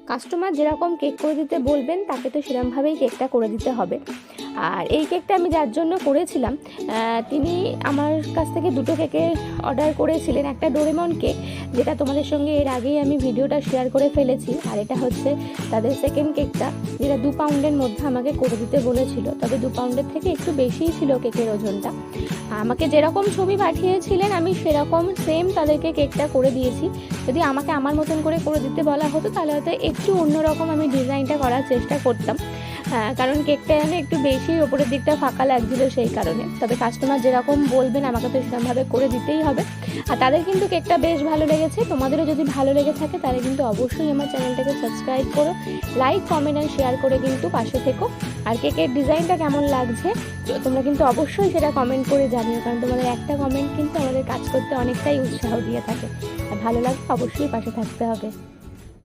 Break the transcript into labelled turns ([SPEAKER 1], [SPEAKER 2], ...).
[SPEAKER 1] Customer যেরকম cake করে দিতে বলবেন তাকে তো সেরকমভাবেই কেকটা করে দিতে হবে। আর এই কেকটা আমি যার জন্য করেছিলাম, তিনি আমার কাছ থেকে দুটো কেকের অর্ডার করেছিলেন। একটা ডোরেমন কেক, যেটা তোমাদের সঙ্গে এর আগেই আমি ভিডিওটা শেয়ার করে ফেলেছি, আর এটা হচ্ছে তাদের সেকেন্ড কেকটা, যেটা 2 পাউন্ডের মধ্যে আমাকে করে দিতে বলেছিল। তবে 2 পাউন্ডের থেকে একটু বেশিই ছিল কেকের ওজনটা। আমাকে যেরকম ছবি পাঠিয়েছিলেন আমি সেরকম সেম তাদেরকে কেকটা করে দিয়েছি। যদি আমাকে আমার মতন করে দিতে বলা হতো তাহলে হয়তো একটু অন্যরকম আমি ডিজাইনটা করার চেষ্টা করতাম, কারণ কেকটা আমি একটু বেশি ওপরের দিকটা ফাঁকা লাগছিল সেই কারণে। তবে কাস্টমার যেরকম বলবেন আমাকে তো সেরকমভাবে করে দিতেই হবে। আর তাদের কিন্তু কেকটা বেশ ভালো লেগেছে। তোমাদেরও যদি ভালো লেগে থাকে তাহলে কিন্তু অবশ্যই আমার চ্যানেলটাকে সাবস্ক্রাইব করো, লাইক কমেন্ট আর শেয়ার করে কিন্তু পাশে থেকো। আর কেকের ডিজাইনটা কেমন লাগছে তোমরা কিন্তু অবশ্যই সেটা কমেন্ট করে জানিও, কারণ তোমাদের একটা কমেন্ট কিন্তু আমাদের কাজ করতে অনেকটাই উৎসাহ দিয়ে থাকে। আর ভালো লাগলে অবশ্যই পাশে থাকতে হবে।